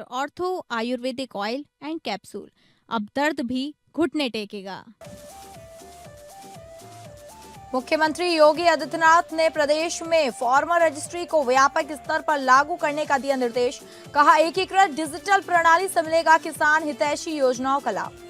Ortho Ayurvedic oil and capsule. अब दर्द भी घुटने टेकेगा। मुख्यमंत्री योगी आदित्यनाथ ने प्रदेश में फार्मर रजिस्ट्री को व्यापक स्तर पर लागू करने का दिया निर्देश। कहा, एकीकृत डिजिटल प्रणाली से मिलेगा किसान हितैषी योजनाओं का लाभ।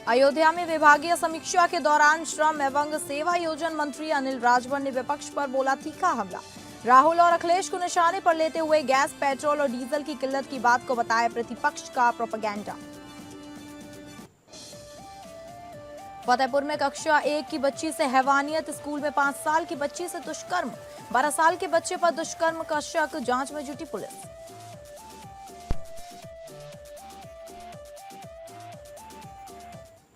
अयोध्या में विभागीय समीक्षा के दौरान श्रम एवं सेवा योजन मंत्री अनिल राजभर ने विपक्ष पर बोला तीखा हमला। राहुल और अखिलेश को निशाने पर लेते हुए गैस, पेट्रोल और डीजल की किल्लत की बात को बताया प्रतिपक्ष का प्रोपेगेंडा। फतेहपुर में कक्षा 1 की बच्ची से हैवानियत, स्कूल में 5 साल की बच्ची से दुष्कर्म, 12 साल के बच्चे पर दुष्कर्म का शक, जांच में जुटी पुलिस।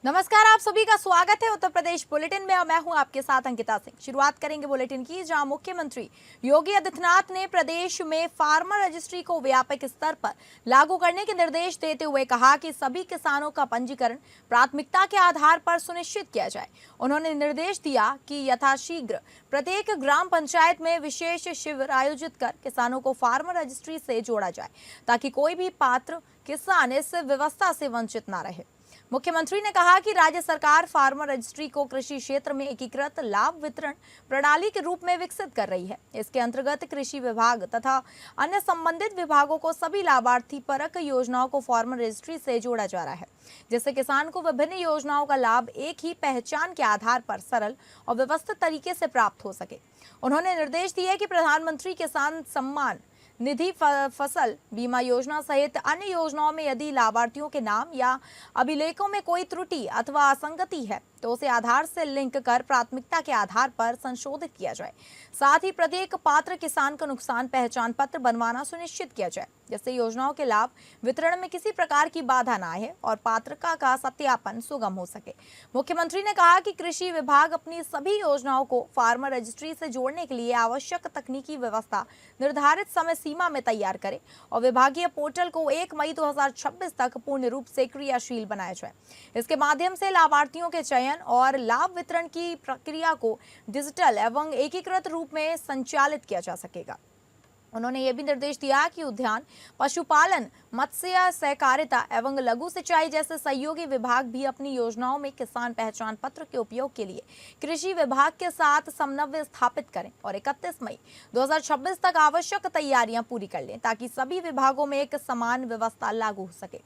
नमस्कार, आप सभी का स्वागत है उत्तर प्रदेश बुलेटिन में और मैं हूं आपके साथ अंकिता सिंह। शुरुआत करेंगे बुलेटिन की, जहां मुख्यमंत्री योगी आदित्यनाथ ने प्रदेश में फार्मर रजिस्ट्री को व्यापक स्तर पर लागू करने के निर्देश देते हुए कहा कि सभी किसानों का पंजीकरण प्राथमिकता के आधार पर सुनिश्चित किया जाए। उन्होंने निर्देश दिया कि यथाशीघ्र प्रत्येक ग्राम पंचायत में विशेष शिविर आयोजित कर किसानों को फार्मर रजिस्ट्री से जोड़ा जाए, ताकि कोई भी पात्र किसान इस व्यवस्था से वंचित न रहे। मुख्यमंत्री ने कहा कि राज्य सरकार फार्मर रजिस्ट्री को कृषि क्षेत्र में एकीकृत लाभ वितरण प्रणाली के रूप में विकसित कर रही है। इसके अंतर्गत कृषि विभाग तथा अन्य संबंधित विभागों को सभी लाभार्थी परक योजनाओं को फार्मर रजिस्ट्री से जोड़ा जा रहा है, जिससे किसान को विभिन्न योजनाओं का लाभ एक ही पहचान के आधार पर सरल और व्यवस्थित तरीके से प्राप्त हो सके। उन्होंने निर्देश दिए कि प्रधानमंत्री किसान सम्मान निधि, फसल बीमा योजना सहित अन्य योजनाओं में यदि लाभार्थियों के नाम या अभिलेखों में कोई त्रुटि अथवा असंगति है तो उसे आधार से लिंक कर प्राथमिकता के आधार पर संशोधित किया जाए। साथ ही प्रत्येक पात्र किसान को नुकसान पहचान पत्र बनवाना सुनिश्चित किया जाए, जिससे योजनाओं के लाभ वितरण में किसी प्रकार की बाधा न आए और पात्रता का सत्यापन सुगम हो सके। मुख्यमंत्री ने कहा कि कृषि विभाग अपनी सभी योजनाओं को फार्मर रजिस्ट्री से जोड़ने के लिए आवश्यक तकनीकी व्यवस्था निर्धारित समय सीमा में तैयार करे और विभागीय पोर्टल को 1 मई 2026 तक पूर्ण रूप से क्रियाशील बनाया जाए। इसके माध्यम से लाभार्थियों के चयन और लाभ वितरण की प्रक्रिया को डिजिटल एवं एकीकृत रूप में संचालित किया जा सकेगा। उन्होंने ये भी निर्देश दिया कि उद्यान, पशुपालन, मत्स्य सहकारिता एवं लघु सिंचाई जैसे सहयोगी विभाग भी अपनी योजनाओं में किसान पहचान पत्र के उपयोग के लिए कृषि विभाग के साथ समन्वय स्थापित करें और 31 मई 2026 तक आवश्यक तैयारियां पूरी कर लें, ताकि सभी विभागों में एक समान व्यवस्था लागू हो सके।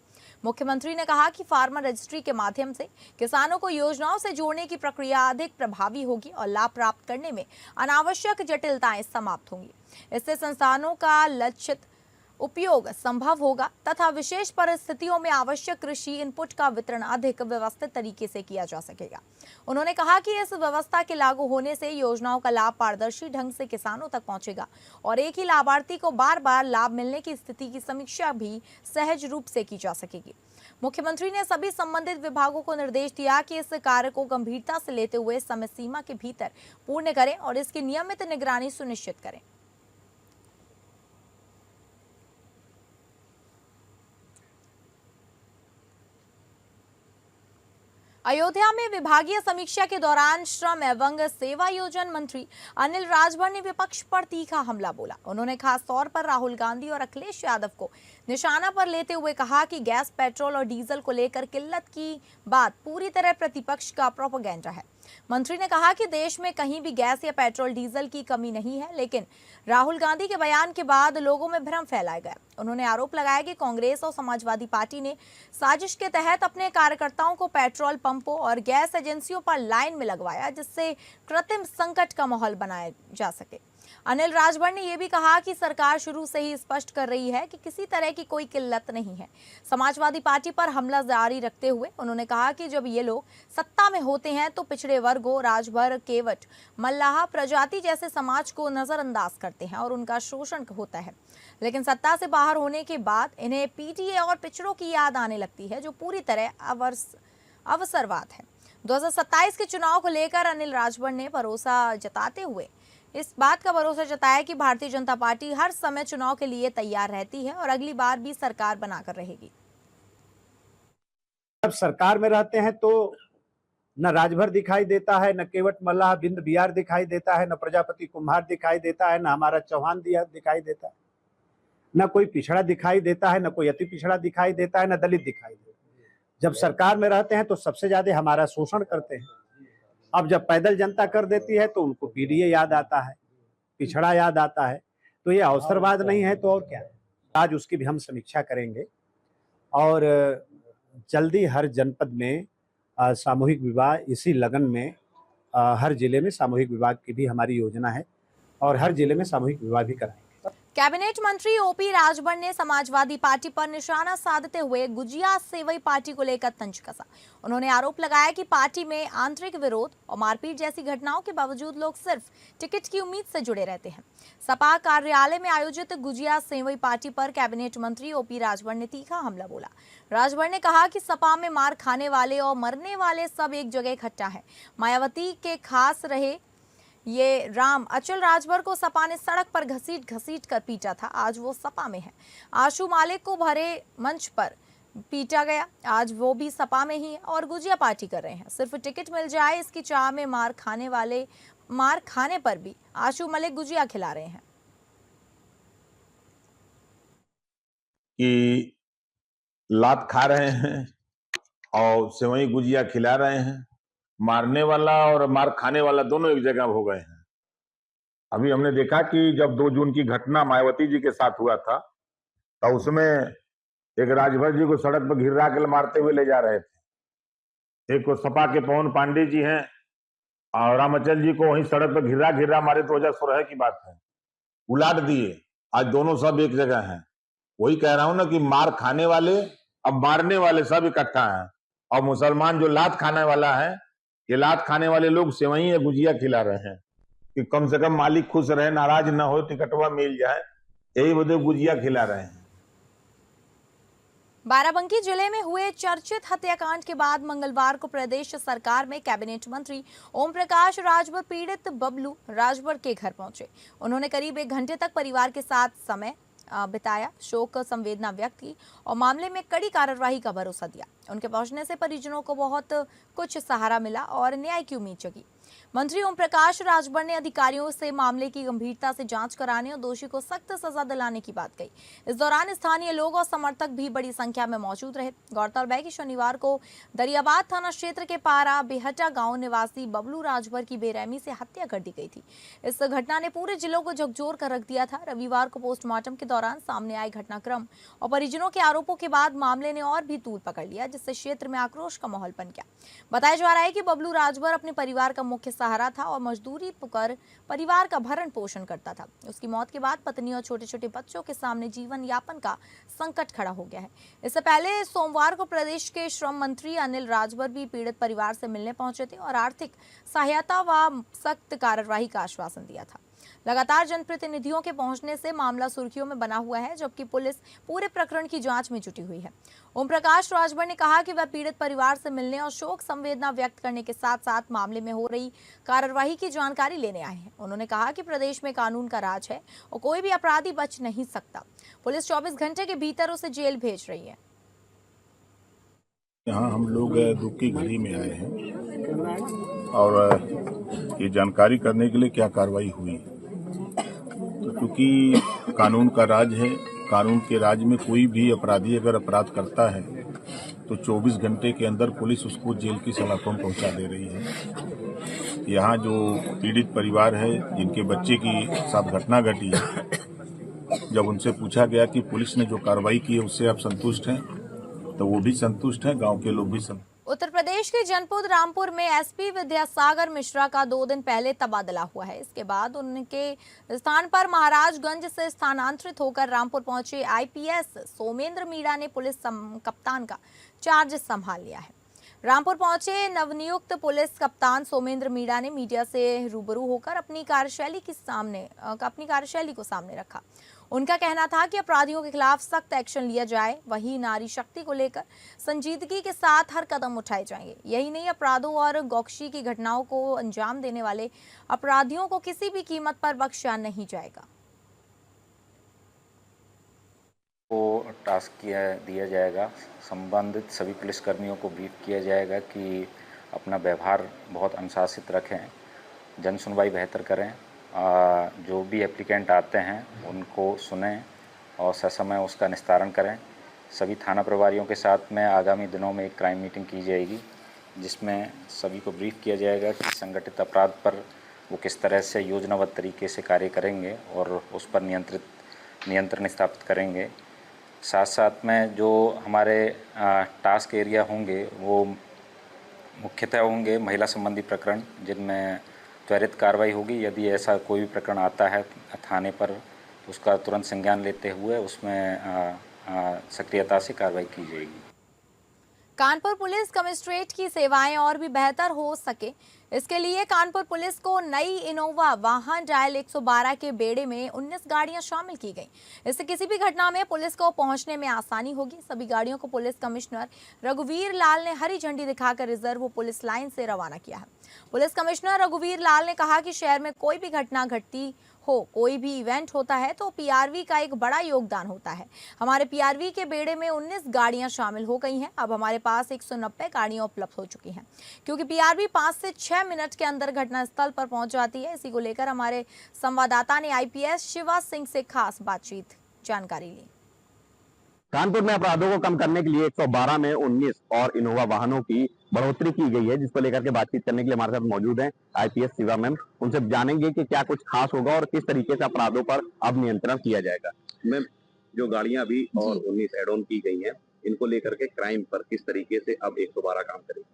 मुख्यमंत्री ने कहा कि फार्मर रजिस्ट्री के माध्यम से किसानों को योजनाओं से जोड़ने की प्रक्रिया अधिक प्रभावी होगी और लाभ प्राप्त करने में अनावश्यक जटिलताएं समाप्त होंगी। इससे संस्थानों का लक्षित उपयोग संभव होगा तथा विशेष परिस्थितियों में आवश्यक कृषि इनपुट का वितरण अधिक व्यवस्थित तरीके से किया जा सकेगा। उन्होंने कहा कि इस व्यवस्था के लागू होने से योजनाओं का लाभ पारदर्शी ढंग से किसानों तक पहुंचेगा और एक ही लाभार्थी को बार बार लाभ मिलने की स्थिति की समीक्षा भी सहज रूप से की जा सकेगी। मुख्यमंत्री ने सभी संबंधित विभागों को निर्देश दिया कि इस कार्य को गंभीरता से लेते हुए समय सीमा के भीतर पूर्ण करें और इसकी नियमित निगरानी सुनिश्चित करें। अयोध्या में विभागीय समीक्षा के दौरान श्रम एवं सेवा योजन मंत्री अनिल राजभर ने विपक्ष पर तीखा हमला बोला। उन्होंने खास तौर पर राहुल गांधी और अखिलेश यादव को निशाना पर लेते हुए कहा कि गैस, पेट्रोल और डीजल को लेकर किल्लत की बात पूरी तरह प्रतिपक्ष का प्रोपेगेंडा है। मंत्री ने कहा कि देश में कहीं भी गैस या पेट्रोल डीजल की कमी नहीं है, लेकिन राहुल गांधी के बयान के बाद लोगों में भ्रम फैलाया गया। उन्होंने आरोप लगाया कि कांग्रेस और समाजवादी पार्टी ने साजिश के तहत अपने कार्यकर्ताओं को पेट्रोल पंपों और गैस एजेंसियों पर लाइन में लगवाया, जिससे कृत्रिम संकट का माहौल बनाया जा सके। अनिल राजभर ने यह भी कहा कि सरकार शुरू से ही स्पष्ट कर रही है कि किसी तरह की कोई किल्लत नहीं है। समाजवादी पार्टी पर हमला जारी रखते हुए उन्होंने कहा कि जब ये लोग सत्ता में होते हैं तो पिछड़े वर्गों, राजभर, केवट, मल्लाह, प्रजाति जैसे समाज को नजरअंदाज करते हैं और उनका शोषण होता है, लेकिन सत्ता से बाहर होने के बाद इन्हें पीटीए और पिछड़ों की याद आने लगती है, जो पूरी तरह अवसरवाद है। 2027 के चुनाव को लेकर अनिल राजभर ने भरोसा जताते हुए इस बात का भरोसा जताया कि भारतीय जनता पार्टी हर समय चुनाव के लिए तैयार रहती है और अगली बार भी सरकार बनाकर रहेगी। जब सरकार में रहते हैं तो न राजभर दिखाई देता है, न केवट मल्लाह बिंद बिहार दिखाई देता है, न प्रजापति कुम्हार दिखाई देता है, न हमारा चौहान दिया दिखाई देता है, न कोई पिछड़ा दिखाई देता है, न कोई अति पिछड़ा दिखाई देता है, न दलित दिखाई देता है। जब सरकार में रहते हैं तो सबसे ज्यादा हमारा शोषण करते हैं। अब जब पैदल जनता कर देती है तो उनको पीडीए याद आता है, पिछड़ा याद आता है। तो ये अवसरवाद नहीं है तो और क्या। आज उसकी भी हम समीक्षा करेंगे और जल्दी हर जनपद में सामूहिक विवाह इसी लगन में हर जिले में सामूहिक विवाह की भी हमारी योजना है और हर जिले में सामूहिक विवाह भी कराएंगे। कैबिनेट मंत्री ओपी राजभर ने समाजवादी पार्टी पर निशाना साधते हुए गुजिया सेवई पार्टी को लेकर तंज कसा। उन्होंने आरोप लगाया कि पार्टी में आंतरिक विरोध और मारपीट जैसी घटनाओं के बावजूद लोग सिर्फ टिकट की उम्मीद से जुड़े रहते हैं। सपा कार्यालय में आयोजित गुजिया सेवई पार्टी पर कैबिनेट मंत्री ओपी राजभर ने तीखा हमला बोला। राजभर ने कहा कि सपा में मार खाने वाले और मरने वाले सब एक जगह इकट्ठा है। मायावती के खास रहे ये राम अचल राजभर को सपा ने सड़क पर घसीट कर पीटा था। आज वो सपा में है। आशु मालिक को भरे मंच पर पीटा गया, आज वो भी सपा में ही और गुजिया पार्टी कर रहे हैं। सिर्फ टिकट मिल जाए इसकी चाह में मार खाने पर भी आशु मलिक गुजिया खिला रहे हैं। कि लात खा रहे हैं और सेवई गुजिया खिला रहे हैं। मारने वाला और मार खाने वाला दोनों एक जगह हो गए हैं। अभी हमने देखा कि जब 2 जून की घटना मायावती जी के साथ हुआ था तो उसमें एक राजभर जी को सड़क पर घिरा के मारते हुए ले जा रहे थे। एक सपा के पवन पांडे जी हैं और रामचल जी को वहीं सड़क पर घिरा मारे 2016 की बात है, उलाट दिए। आज दोनों सब एक जगह हैं। वही कह रहा हूं ना कि मार खाने वाले अब मारने वाले सब इकट्ठा हैं और मुसलमान जो लात खाने वाला है, ये लात खाने वाले लोग सेवई या गुजिया खिला रहे हैं कि कम से कम मालिक खुश रहे, नाराज ना हो, टिकटवा मिल जाए, यही वजह गुजिया खिला रहे हैं। बाराबंकी जिले में हुए चर्चित हत्याकांड के बाद मंगलवार को प्रदेश सरकार में कैबिनेट मंत्री ओम प्रकाश राजभर पीड़ित बबलू राजभर के घर पहुंचे। उन्होंने करीब 1 घंटे तक परिवार के साथ समय बिताया, शोक संवेदना व्यक्त की और मामले में कड़ी कार्रवाई का भरोसा दिया। उनके पहुंचने से परिजनों को बहुत कुछ सहारा मिला और न्याय की उम्मीद जगी। मंत्री ओम प्रकाश राजभर ने अधिकारियों से मामले की गंभीरता से जांच कराने और दोषी को सख्त सजा दिलाने की बात कही। इस दौरान स्थानीय लोग और समर्थक भी बड़ी संख्या में मौजूद रहे। गौरतलब है कि शनिवार को दरियाबाद थाना क्षेत्र के पारा बेहटा गांव निवासी बबलू राजभर की बेरहमी से हत्या कर दी गई थी। इस घटना ने पूरे जिलों को झकझोर कर रख दिया था। रविवार को पोस्टमार्टम के दौरान सामने आए घटनाक्रम और परिजनों के आरोपों के बाद मामले ने और भी तूल पकड़ लिया, जिससे क्षेत्र में आक्रोश का माहौल बन गया। बताया जा रहा है कि बबलू राजभर अपने परिवार का मुख्य सहारा था और मजदूरी कर परिवार का भरण पोषण करता था। उसकी मौत के बाद पत्नी और छोटे छोटे बच्चों के सामने जीवन यापन का संकट खड़ा हो गया है। इससे पहले सोमवार को प्रदेश के श्रम मंत्री अनिल राजभर भी पीड़ित परिवार से मिलने पहुंचे थे और आर्थिक सहायता व सख्त कार्रवाई का आश्वासन दिया था। लगातार जनप्रतिनिधियों के पहुंचने से मामला सुर्खियों में बना हुआ है, जबकि पुलिस पूरे प्रकरण की जांच में जुटी हुई है। ओम प्रकाश राजभर ने कहा कि वह पीड़ित परिवार से मिलने और शोक संवेदना व्यक्त करने के साथ साथ मामले में हो रही कार्रवाई की जानकारी लेने आए हैं। उन्होंने कहा कि प्रदेश में कानून का राज है और कोई भी अपराधी बच नहीं सकता। पुलिस 24 घंटे के भीतर उसे जेल भेज रही है। यहाँ हम लोग दुख की घड़ी में आए हैं और ये जानकारी करने के लिए क्या कार्रवाई हुई। क्योंकि कानून का राज है, कानून के राज में कोई भी अपराधी अगर अपराध करता है तो 24 घंटे के अंदर पुलिस उसको जेल की सलाखों में पहुंचा दे रही है। यहाँ जो पीड़ित परिवार है, जिनके बच्चे की साथ घटना घटी है, जब उनसे पूछा गया कि पुलिस ने जो कार्रवाई की है उससे आप संतुष्ट हैं, तो वो भी संतुष्ट हैं, गांव के लोग भी संतुष्ट। उत्तर प्रदेश के जनपद रामपुर में एसपी विद्यासागर मिश्रा का 2 दिन पहले तबादला हुआ है। इसके बाद उनके स्थान पर महाराजगंज से स्थानांतरित होकर रामपुर पहुंचे आईपीएस सोमेंद्र मीणा ने पुलिस कप्तान का चार्ज संभाल लिया है। रामपुर पहुंचे नवनियुक्त पुलिस कप्तान सोमेंद्र मीणा ने मीडिया से रूबरू होकर अपनी कार्यशैली को सामने रखा। उनका कहना था कि अपराधियों के खिलाफ सख्त एक्शन लिया जाए, वहीं नारी शक्ति को लेकर संजीदगी के साथ हर कदम उठाए जाएंगे। यही नहीं, अपराधों और गौकशी की घटनाओं को अंजाम देने वाले अपराधियों को किसी भी कीमत पर बख्शा नहीं जाएगा। को टास्क दिया जाएगा, संबंधित सभी पुलिसकर्मियों को ब्रीफ किया जाएगा कि अपना व्यवहार बहुत अनुशासित रखें, जन सुनवाई बेहतर करें, जो भी एप्लीकेंट आते हैं उनको सुनें और ससमय उसका निस्तारण करें। सभी थाना प्रभारियों के साथ में आगामी दिनों में एक क्राइम मीटिंग की जाएगी, जिसमें सभी को ब्रीफ किया जाएगा कि संगठित अपराध पर वो किस तरह से योजनाबद्ध तरीके से कार्य करेंगे और उस पर नियंत्रण स्थापित करेंगे। साथ साथ में जो हमारे टास्क एरिया होंगे वो मुख्यतः होंगे महिला संबंधी प्रकरण, जिनमें त्वरित कार्रवाई होगी। यदि ऐसा कोई भी प्रकरण आता है थाने पर तो उसका तुरंत संज्ञान लेते हुए उसमें सक्रियता से कार्रवाई की जाएगी। कानपुर पुलिस कमिश्नरेट की सेवाएं और भी बेहतर हो सके, इसके लिए कानपुर पुलिस को नई इनोवा वाहन डायल 112 के बेड़े में 19 गाड़ियां शामिल की गई। इससे किसी भी घटना में पुलिस को पहुंचने में आसानी होगी। सभी गाड़ियों को पुलिस कमिश्नर रघुवीर लाल ने हरी झंडी दिखाकर रिजर्व पुलिस लाइन से रवाना किया है। पुलिस कमिश्नर रघुवीर लाल ने कहा कि शहर में कोई भी घटना घटती हो, कोई भी इवेंट होता है तो पीआरवी का एक बड़ा योगदान होता है। हमारे पीआरवी के बेड़े में 19 गाड़ियां शामिल हो गई हैं। अब हमारे पास 190 गाड़ियां उपलब्ध हो चुकी हैं, क्योंकि पीआरवी 5 से 6 मिनट के अंदर घटनास्थल पर पहुंच जाती है। इसी को लेकर हमारे संवाददाता ने आईपीएस शिवा सिंह से खास बातचीत जानकारी ली। कानपुर में अपराधों को कम करने के लिए 112 में 19 और इनोवा वाहनों की बढ़ोतरी की गई है, जिसको लेकर के बातचीत करने के लिए हमारे साथ मौजूद हैं आईपीएस शिवा मैम। उनसे जानेंगे कि क्या कुछ खास होगा और किस तरीके से अपराधों पर अब नियंत्रण किया जाएगा। मैम, जो गाड़ियां अभी और 19 एड ऑन की गई हैं, इनको लेकर के क्राइम पर किस तरीके से अब 112 काम करेगी?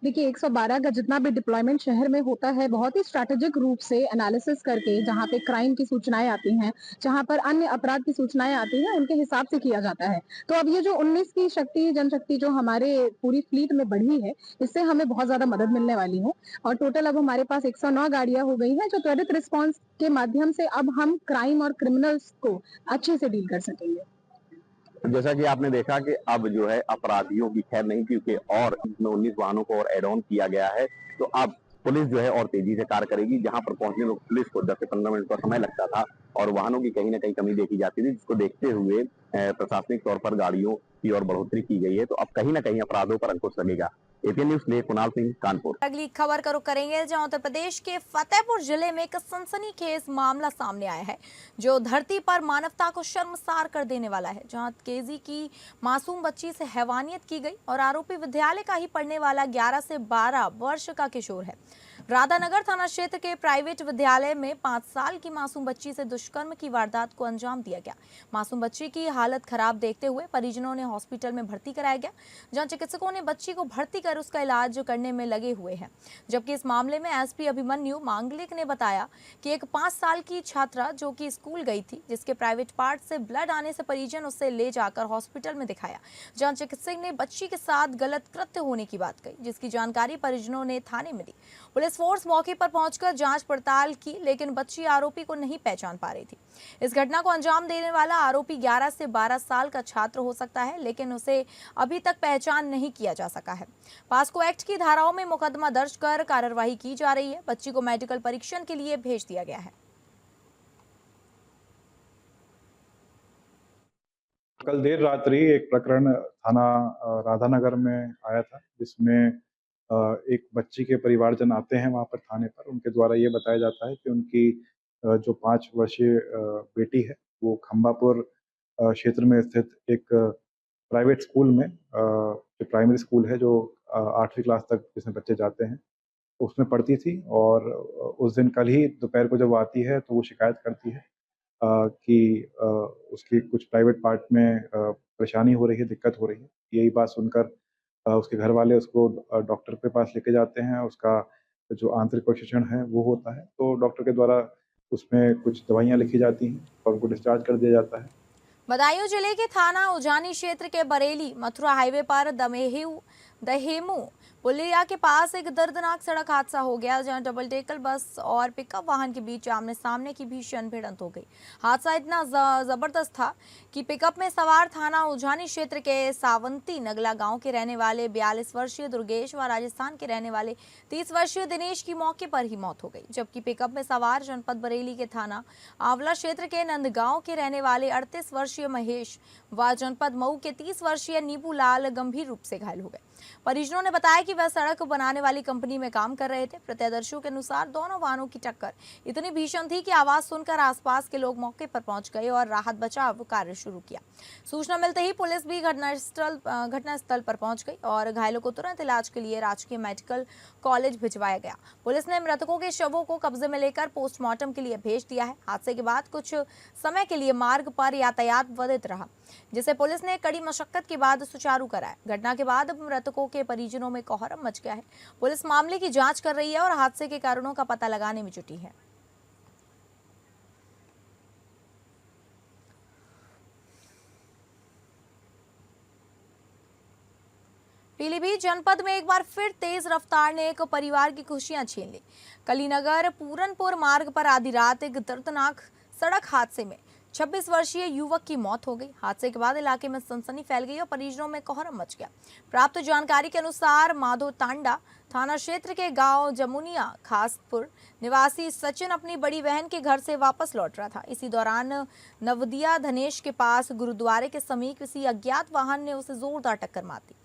देखिए, 112 का जितना भी डिप्लॉयमेंट शहर में होता है, बहुत ही स्ट्रैटेजिक रूप से एनालिसिस करके, जहाँ पे क्राइम की सूचनाएं आती हैं, जहाँ पर अन्य अपराध की सूचनाएं आती हैं, उनके हिसाब से किया जाता है। तो अब ये जो 19 की जनशक्ति जो हमारे पूरी फ्लीट में बढ़ी है, इससे हमें बहुत ज्यादा मदद मिलने वाली है। और टोटल अब हमारे पास 109 गाड़ियां हो गई हैं, जो त्वरित रिस्पॉन्स के माध्यम से अब हम क्राइम और क्रिमिनल्स को अच्छे से डील कर सकेंगे। जैसा कि आपने देखा कि अब जो है अपराधियों की खैर नहीं, क्योंकि और इसमें 19 वाहनों को और एड ऑन किया गया है। तो अब पुलिस जो है और तेजी से कार्य करेगी। जहां पर पहुंचने में पुलिस को 10 से 15 मिनट का समय लगता था और वाहनों की कहीं ना कहीं कमी देखी जाती थी, जिसको देखते हुए प्रशासनिक तौर पर गाड़ियों की और बढ़ोतरी की गई है। तो अब कहीं ना कहीं अपराधों पर अंकुश लगेगा। एपीएन न्यूज लिए कुणाल सिंह, कानपुर। अगली खबर का रुख करेंगे, जहां उत्तर प्रदेश के फतेहपुर जिले में एक सनसनीखेज मामला सामने आया है, जो धरती पर मानवता को शर्मसार कर देने वाला है। जहां केजी की मासूम बच्ची से हैवानियत की गई और आरोपी विद्यालय का ही पढ़ने वाला 11 से 12 वर्ष का किशोर है। राधानगर थाना क्षेत्र के प्राइवेट विद्यालय में 5 साल की मासूम बच्ची से दुष्कर्म की वारदात को अंजाम दिया गया। मासूम बच्ची की हालत खराब देखते हुए परिजनों ने हॉस्पिटल में भर्ती कराया गया, जहां चिकित्सकों ने बच्ची को भर्ती कर उसका इलाज करने में लगे हुए हैं। जबकि इस मामले में एसपी अभिमन्यु मांगलिक ने बताया कि एक 5 साल की छात्रा जो कि स्कूल गई थी, जिसके प्राइवेट पार्ट से ब्लड आने से परिजन उसे ले जाकर हॉस्पिटल में दिखाया, जहां चिकित्सक ने बच्ची के साथ गलत कृत्य होने की बात कही, जिसकी जानकारी परिजनों ने थाने में दी। पुलिस फोर्स मौके पर पहुंचकर जांच पड़ताल की, लेकिन बच्ची आरोपी को नहीं पहचान पा रही थी। इस घटना को अंजाम देने वाला आरोपी 11 से 12 साल का छात्र हो सकता है, लेकिन उसे अभी तक पहचान नहीं किया जा सका है। पास्को एक्ट की धाराओं में मुकदमा दर्ज कर कार्यवाही की जा रही है। बच्ची को मेडिकल परीक्षण के लिए भेज दिया गया है। कल देर रात्रि एक प्रकरण थाना राधानगर में आया था, जिसमें एक बच्ची के परिवारजन आते हैं वहां पर थाने पर। उनके द्वारा ये बताया जाता है कि उनकी जो 5 वर्षीय बेटी है, वो खंबापुर क्षेत्र में स्थित एक प्राइवेट स्कूल में, जो प्राइमरी स्कूल है, जो 8वीं क्लास तक जिसमें बच्चे जाते हैं, उसमें पढ़ती थी। और उस दिन कल ही दोपहर को जब वो आती है तो वो शिकायत करती है कि उसकी कुछ प्राइवेट पार्ट में परेशानी हो रही है, दिक्कत हो रही है। यही बात सुनकर उसके घर वाले उसको डॉक्टर के पास लेके जाते हैं। उसका जो आंतरिक परीक्षण है वो होता है, तो डॉक्टर के द्वारा उसमें कुछ दवाइयाँ लिखी जाती हैं और उनको डिस्चार्ज कर दिया जाता है। बदायूं जिले के थाना उजानी क्षेत्र के बरेली मथुरा हाईवे पर दहेमू पुलिया के पास एक दर्दनाक सड़क हादसा हो गया, जहां डबल डेकर बस और पिकअप वाहन के बीच आमने सामने की भीषण भिड़ंत हो गई। हादसा इतना जबरदस्त था कि पिकअप में सवार थाना उजानी क्षेत्र के सावंती नगला गांव के रहने वाले 42 वर्षीय दुर्गेश व राजस्थान के रहने वाले 30 वर्षीय दिनेश की मौके पर ही मौत हो गई। जबकि पिकअप में सवार जनपद बरेली के थाना आंवला क्षेत्र के नंदगांव के रहने वाले 38 वर्षीय महेश व जनपद मऊ के 30 वर्षीय नीबू लाल गंभीर रूप से घायल हो गए। परिजनों ने बताया कि वह सड़क बनाने वाली कंपनी में काम कर रहे थे। प्रत्यक्षदर्शियों के अनुसार दोनों वाहनों की टक्कर इतनी भीषण थी कि आवाज सुनकर आसपास के लोग मौके पर पहुंच गए और राहत बचाव कार्य शुरू किया। सूचना मिलते ही पुलिस भी घटनास्थल पर पहुंच गई और घायलों को तुरंत इलाज के लिए राजकीय मेडिकल कॉलेज भिजवाया गया। पुलिस ने मृतकों के शवों को कब्जे में लेकर पोस्टमार्टम के लिए भेज दिया है। हादसे के बाद कुछ समय के लिए मार्ग पर यातायात बाधित रहा, जिसे पुलिस ने कड़ी मशक्कत के बाद सुचारू कराया। घटना के बाद मृतकों के परिजनों में कोहराम मच गया है। पुलिस मामले की जांच कर रही है और हादसे के कारणों का पता लगाने में जुटी है। पीलीभीत जनपद में एक बार फिर तेज रफ्तार ने एक परिवार की खुशियां छीन ली। कलीनगर पूरनपुर मार्ग पर आधी रात एक दर्दनाक सड़क हादसे में 26 वर्षीय युवक की मौत हो गई। हादसे के बाद इलाके में सनसनी फैल गई और परिजनों में कोहराम मच गया। प्राप्त जानकारी के अनुसार माधो तांडा थाना क्षेत्र के गांव जमुनिया खासपुर निवासी सचिन अपनी बड़ी बहन के घर से वापस लौट रहा था। इसी दौरान नवदिया धनेश के पास गुरुद्वारे के समीप किसी अज्ञात वाहन ने उसे जोरदार टक्कर मार दी।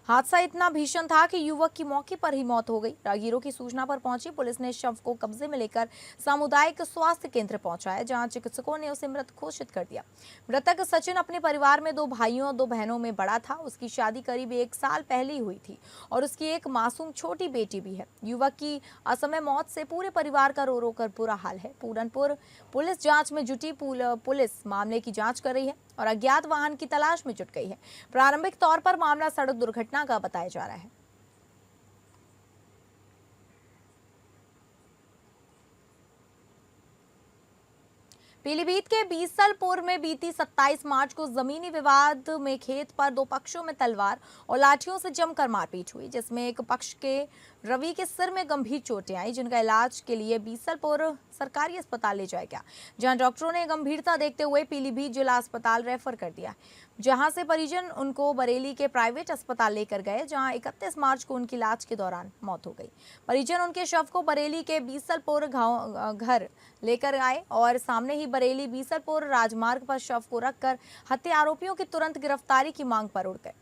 हादसा इतना भीषण था कि युवक की मौके पर ही मौत हो गई। राहगीरों की सूचना पर पहुंची पुलिस ने शव को कब्जे में लेकर सामुदायिक स्वास्थ्य केंद्र पहुंचाया, जहां चिकित्सकों ने उसे मृत घोषित कर दिया। मृतक सचिन अपने परिवार में 2 भाइयों और 2 बहनों में बड़ा था। उसकी शादी करीब 1 साल पहले ही हुई थी और उसकी एक मासूम छोटी बेटी भी है। युवक की असमय मौत से पूरे परिवार का रो रो कर बुरा हाल है। पूरनपुर पुलिस जांच में जुटी। पुलिस मामले की जांच कर रही है और अज्ञात वाहन की तलाश में जुट गई है। प्रारंभिक तौर पर मामला सड़क दुर्घटना का बताया जा रहा है। पीलीभीत के बीसलपुर में बीती 27 मार्च को जमीनी विवाद में खेत पर 2 पक्षों में तलवार और लाठियों से जमकर मारपीट हुई, जिसमें एक पक्ष के रवि के सिर में गंभीर चोटें आई, जिनका इलाज के लिए बीसलपुर सरकारी अस्पताल ले जाया गया, जहां डॉक्टरों ने गंभीरता देखते हुए पीलीभीत जिला अस्पताल रेफर कर दिया, जहां से परिजन उनको बरेली के प्राइवेट अस्पताल लेकर गए, जहां 31 मार्च को उनकी इलाज के दौरान मौत हो गई। परिजन उनके शव को बरेली के बीसलपुर घर लेकर आए और सामने ही बरेली बीसलपुर राजमार्ग पर शव को रखकर हत्या आरोपियों की तुरंत गिरफ्तारी की मांग पर उड़ गए।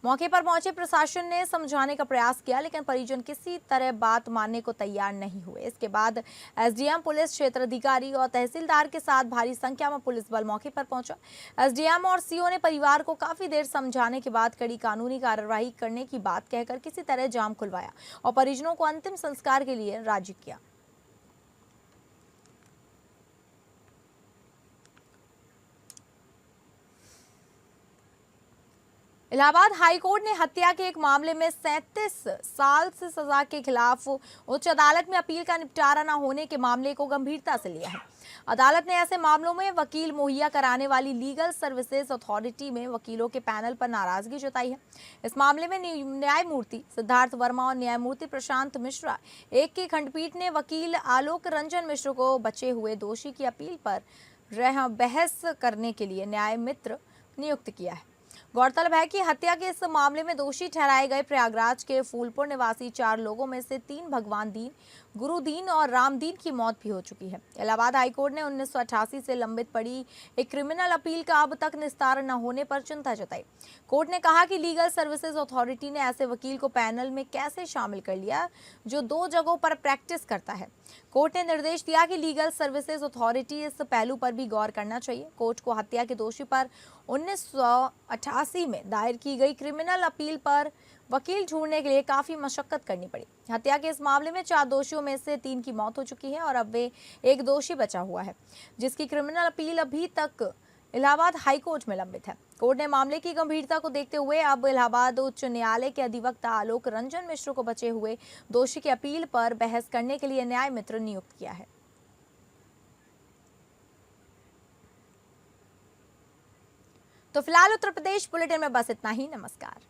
मौके पर पहुंचे प्रशासन ने समझाने का प्रयास किया, लेकिन परिजन किसी तरह बात मानने को तैयार नहीं हुए। इसके बाद एसडीएम, पुलिस क्षेत्राधिकारी और तहसीलदार के साथ भारी संख्या में पुलिस बल मौके पर पहुंचा। एसडीएम और सीओ ने परिवार को काफी देर समझाने के बाद कड़ी कानूनी कार्रवाई करने की बात कहकर किसी तरह जाम खुलवाया और परिजनों को अंतिम संस्कार के लिए राजी किया। इलाहाबाद हाईकोर्ट ने हत्या के एक मामले में 37 साल से सजा के खिलाफ उच्च अदालत में अपील का निपटारा न होने के मामले को गंभीरता से लिया है। अदालत ने ऐसे मामलों में वकील मुहैया कराने वाली लीगल सर्विसेज अथॉरिटी में वकीलों के पैनल पर नाराजगी जताई है। इस मामले में न्यायमूर्ति सिद्धार्थ वर्मा और न्यायमूर्ति प्रशांत मिश्रा एक की खंडपीठ ने वकील आलोक रंजन मिश्र को बचे हुए दोषी की अपील पर बहस करने के लिए न्याय मित्र नियुक्त किया है। गौरतलब है कि हत्या के इस मामले में दोषी ठहराए गए प्रयागराज के फूलपुर निवासी 4 लोगों में से 3 भगवान दीन, गुरु दीन और रामदीन की मौत भी हो चुकी है। इलाहाबाद हाईकोर्ट ने 1988 से लंबित पड़ी एक क्रिमिनल अपील का अब तक निस्तारण न होने पर चिंता जताई। कोर्ट ने कहा कि लीगल सर्विसेज अथॉरिटी ने ऐसे वकील को पैनल में कैसे शामिल कर लिया जो 2 जगहों पर प्रैक्टिस करता है। कोर्ट ने निर्देश दिया कि लीगल सर्विसेज अथॉरिटी इस पहलू पर भी गौर करना चाहिए। कोर्ट को हत्या के दोषी पर 1988 में दायर की गई क्रिमिनल अपील पर वकील ढूंढने के लिए काफी मशक्कत करनी पड़ी। हत्या के इस मामले में 4 दोषियों में से 3 की मौत हो चुकी है और अब वे एक दोषी बचा हुआ है, जिसकी क्रिमिनल अपील अभी तक इलाहाबाद हाईकोर्ट में लंबित है। कोर्ट ने मामले की गंभीरता को देखते हुए अब इलाहाबाद उच्च न्यायालय के अधिवक्ता आलोक रंजन मिश्र को बचे हुए दोषी की अपील पर बहस करने के लिए न्याय मित्र नियुक्त किया है। तो फिलहाल उत्तर प्रदेश बुलेटिन में बस इतना ही। नमस्कार।